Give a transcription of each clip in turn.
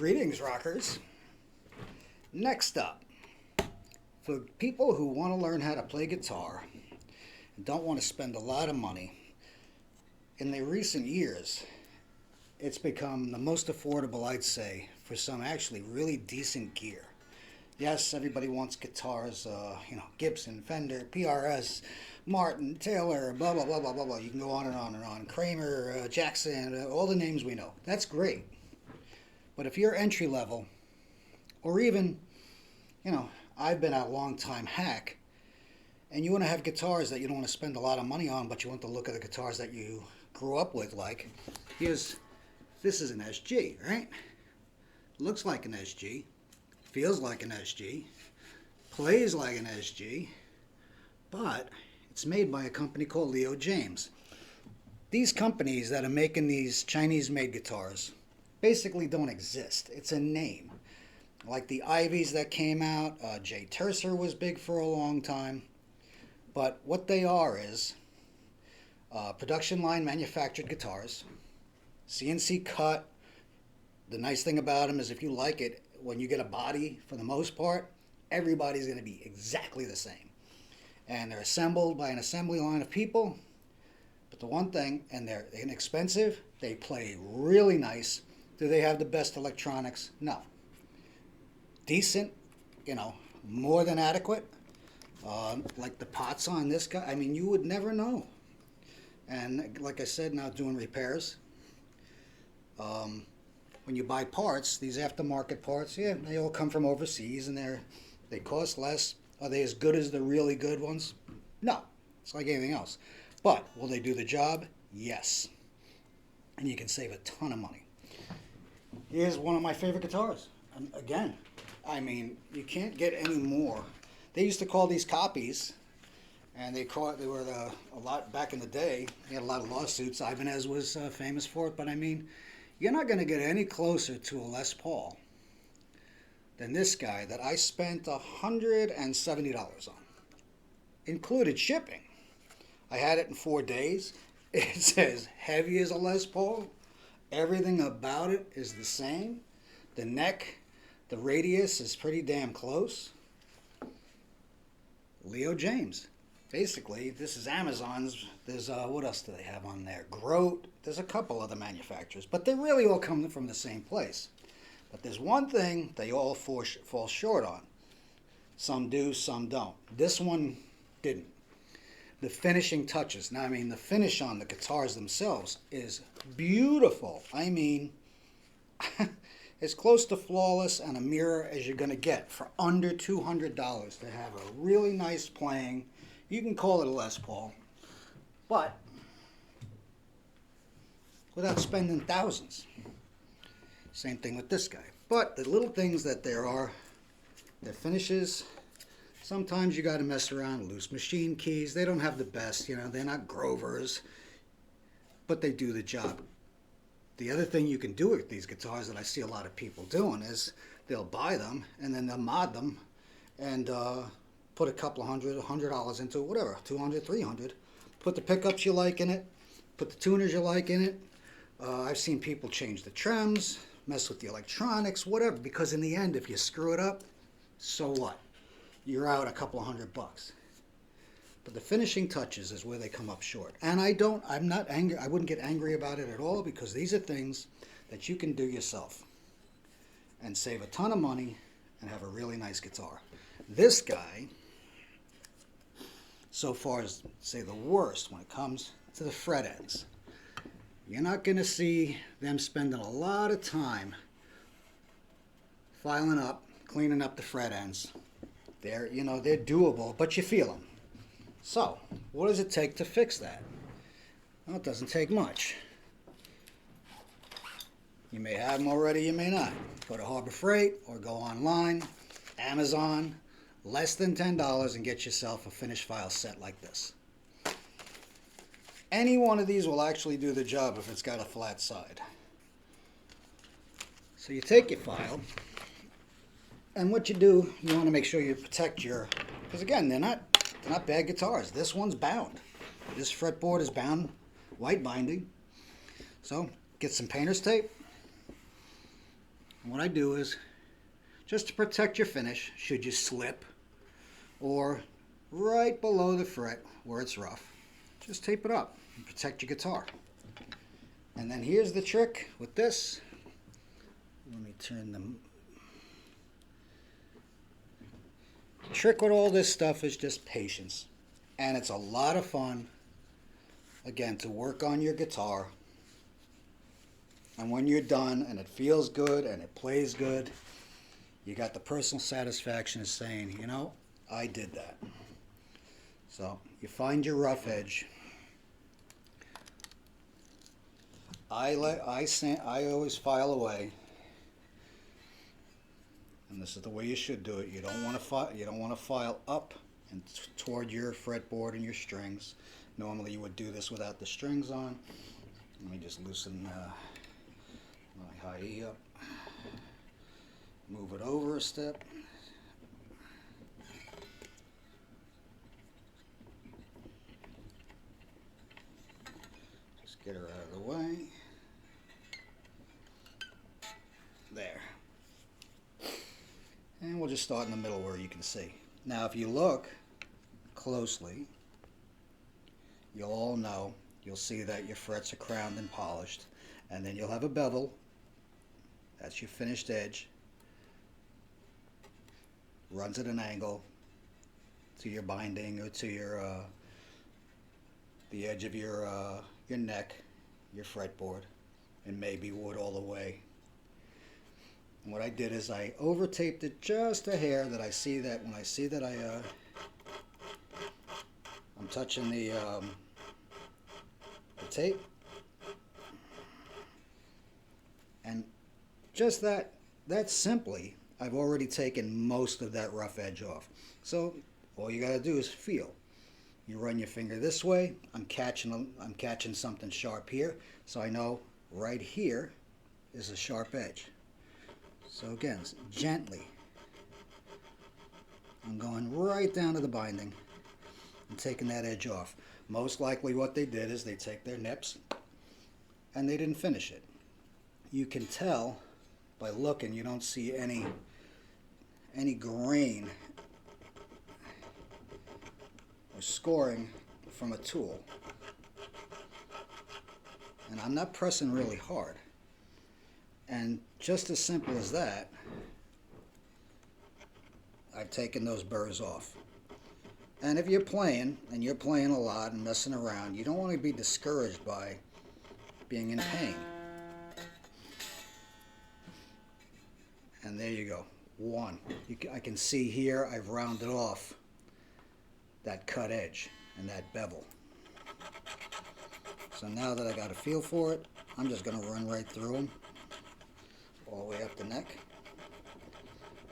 Greetings, rockers. Next up, for people who want to learn how to play guitar and don't want to spend a lot of money, in the recent years, it's become the most affordable, I'd say, for some actually really decent gear. Yes, everybody wants guitars, Gibson, Fender, PRS, Martin, Taylor, blah, blah, blah, blah, blah, blah. You can go on and on and on. Kramer, Jackson, all the names we know. That's great. But if you're entry level, or even, I've been a long time hack, and you want to have guitars that you don't want to spend a lot of money on, but you want the look of the guitars that you grew up with, this is an SG, right? Looks like an SG, feels like an SG, plays like an SG, but it's made by a company called Leo James. These companies that are making these Chinese-made guitars basically don't exist. It's a name. Like the Ivies that came out, Jay Tercer was big for a long time. But what they are is production line manufactured guitars, CNC cut. The nice thing about them is if you like it, when you get a body, for the most part, everybody's going to be exactly the same. And they're assembled by an assembly line of people. But the one thing, and they're inexpensive, they play really nice. Do they have the best electronics? No. Decent, more than adequate. Like the pots on this guy, you would never know. And like I said, now doing repairs. When you buy parts, these aftermarket parts, they all come from overseas and they cost less. Are they as good as the really good ones? No. It's like anything else. But will they do the job? Yes. And you can save a ton of money. Here's one of my favorite guitars. Again, you can't get any more. They used to call these copies, and they were a lot back in the day. They had a lot of lawsuits. Ibanez was famous for it, but you're not going to get any closer to a Les Paul than this guy that I spent $170 on. Included shipping. I had it in 4 days. It's as heavy as a Les Paul. Everything about it is the same. The neck, the radius is pretty damn close. Leo James. Basically, this is Amazon's. There's, what else do they have on there? Grote. There's a couple other manufacturers, but they really all come from the same place. But there's one thing they all fall short on. Some do, some don't. This one didn't. The finishing touches. Now, the finish on the guitars themselves is beautiful. As close to flawless and a mirror as you're going to get for under $200 to have a really nice playing. You can call it a Les Paul, but without spending thousands. Same thing with this guy. But the little things that there are, the finishes, sometimes you got to mess around. Loose machine keys, they don't have the best, they're not Grovers, but they do the job. The other thing you can do with these guitars that I see a lot of people doing is they'll buy them and then they'll mod them and put a couple of $100 into it, whatever, $200, $300. Put the pickups you like in it, put the tuners you like in it. I've seen people change the trims, mess with the electronics, whatever, because in the end, if you screw it up, so what? You're out a couple of $100. But the finishing touches is where they come up short. And I'm not angry. I wouldn't get angry about it at all because these are things that you can do yourself and save a ton of money and have a really nice guitar. This guy, so far as, say, the worst when it comes to the fret ends. You're not going to see them spending a lot of time filing up, cleaning up the fret ends. They're doable, but you feel them. So, what does it take to fix that? Well, it doesn't take much. You may have them already, you may not. Go to Harbor Freight or go online, Amazon, less than $10 and get yourself a finished file set like this. Any one of these will actually do the job if it's got a flat side. So you take your file, and what you do, you want to make sure you protect because again, they're not bad guitars. This one's bound. This fretboard is bound, white binding. So get some painter's tape, And what I do is, just to protect your finish, should you slip, or right below the fret where it's rough, just tape it up and protect your guitar. And then here's the trick with this. Let me turn them. The trick with all this stuff is just patience. And it's a lot of fun, again, to work on your guitar. And when you're done and it feels good and it plays good, you got the personal satisfaction of saying, you know, I did that. So you find your rough edge. I always file away, and this is the way you should do it. You don't want to file up and toward your fretboard and your strings. Normally you would do this without the strings on. Let me just loosen my high E up. Move it over a step. Just get her out of the way. There. And we'll just start in the middle where you can see. Now if you look closely, you'll all know, you'll see that your frets are crowned and polished, and then you'll have a bevel. That's your finished edge. Runs at an angle to your binding or to your the edge of your neck, your fretboard, and maybe wood all the way. And what I did is I over taped it just a hair, that I see that when I see that I'm touching the tape, and just that simply, I've already taken most of that rough edge off. So all you got to do is feel. You run your finger this way. I'm catching something sharp here, so I know right here is a sharp edge. So again, gently, I'm going right down to the binding and taking that edge off. Most likely what they did is they take their nips and they didn't finish it. You can tell by looking, you don't see any grain or scoring from a tool. And I'm not pressing really hard. And just as simple as that, I've taken those burrs off. And if you're playing, and you're playing a lot and messing around, you don't want to be discouraged by being in pain. And there you go, one. I can see here I've rounded off that cut edge and that bevel. So now that I got a feel for it, I'm just going to run right through them, all the way up the neck.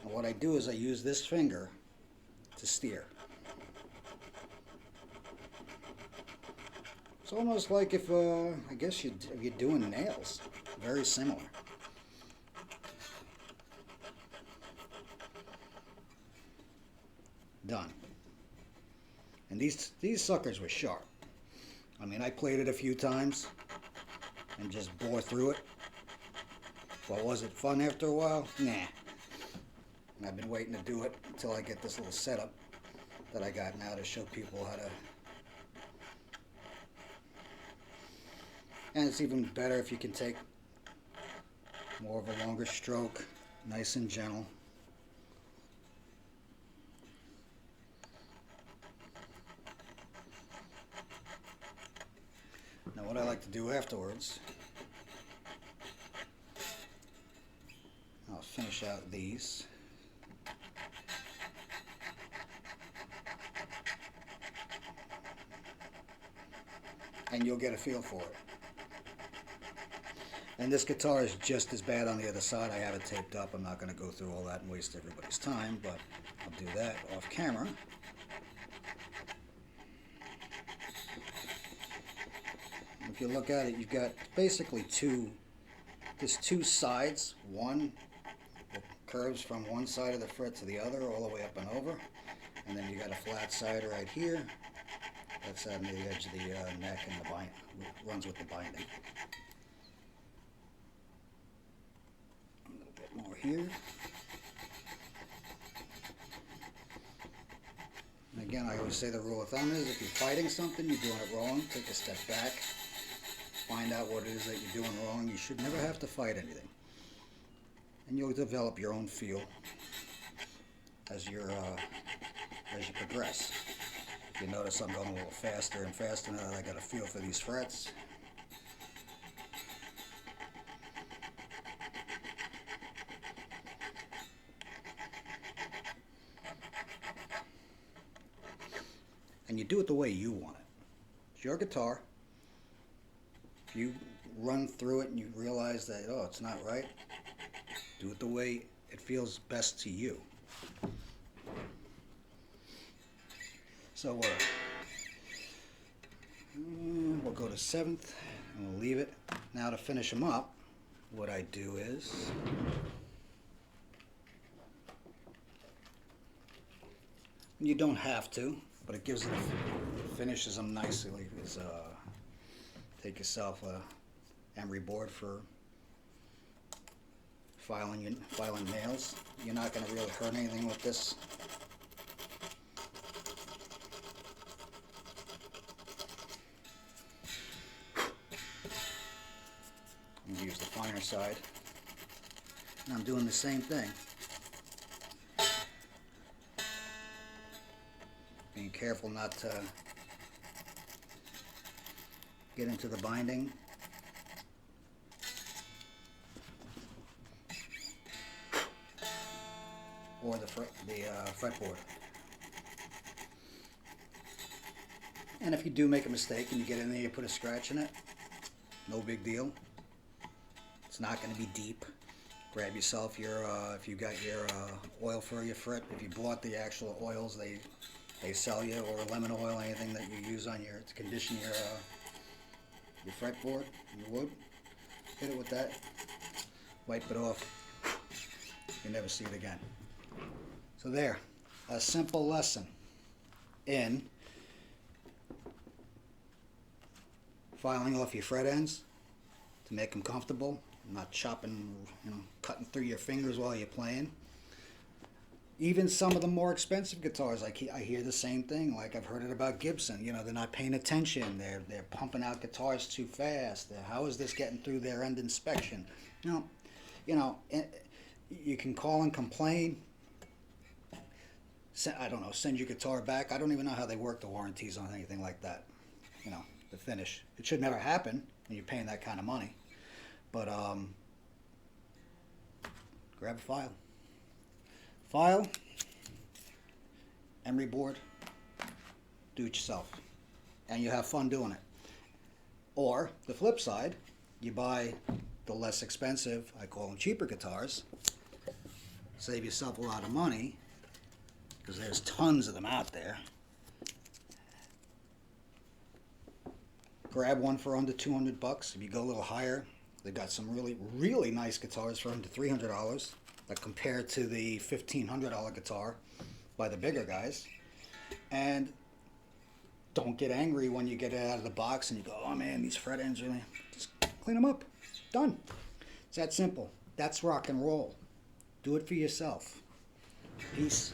And what I do is I use this finger to steer. It's almost like if I guess if you're doing nails, very similar. Done. And these suckers were sharp. I mean, I played it a few times and just bore through it. But was it fun after a while? Nah. And I've been waiting to do it until I get this little setup that I got now to show people how to. And it's even better if you can take more of a longer stroke, nice and gentle. Now what I like to do afterwards, I'll finish out these. And you'll get a feel for it. And this guitar is just as bad on the other side. I have it taped up. I'm not going to go through all that and waste everybody's time, but I'll do that off camera. If you look at it, you've got basically two sides. One that curves from one side of the fret to the other, all the way up and over. And then you got a flat side right here. That's on the edge of the neck, and the bind runs with the binding. A little bit more. here. And again, I always say the rule of thumb is if you're fighting something, you're doing it wrong, take a step back, find out what it is that you're doing wrong. You should never have to fight anything. And you'll develop your own feel as you progress. If you notice I'm going a little faster and faster now that I got a feel for these frets. And you do it the way you want it. It's your guitar. If you run through it and you realize that, oh, it's not right, do it the way it feels best to you. So we'll go to 7th and we'll leave it. Now to finish them up, what I do is you don't have to, but it gives it finishes them nicely. Is take yourself a emery board for filing nails. You're not going to really hurt anything with this. I'm going to use the finer side. And I'm doing the same thing. Being careful not to get into the binding. Or the fretboard. And if you do make a mistake and you get in there, you put a scratch in it, no big deal. It's not going to be deep. Grab yourself your, if you got your oil for your fret, if you bought the actual oils they sell you, or lemon oil, anything that you use on to condition your fretboard, your wood, hit it with that, wipe it off, you never see it again. So there, a simple lesson in filing off your fret ends to make them comfortable, not chopping, cutting through your fingers while you're playing. Even some of the more expensive guitars, I hear the same thing. Like I've heard it about Gibson. They're not paying attention. They're pumping out guitars too fast. How is this getting through their end inspection? You can call and complain. I don't know, send your guitar back. I don't even know how they work the warranties on anything like that. The finish. It should never happen when you're paying that kind of money. But grab a file, emery board, do it yourself, and you have fun doing it. Or the flip side, you buy the less expensive, I call them cheaper guitars, save yourself a lot of money, because there's tons of them out there. Grab one for under $200. If you go a little higher, they got some really, really nice guitars for under $300, that compared to the $1,500 guitar by the bigger guys. And don't get angry when you get it out of the box and you go, oh man, these fret ends really, just clean them up. Done. It's that simple. That's rock and roll. Do it for yourself. Peace.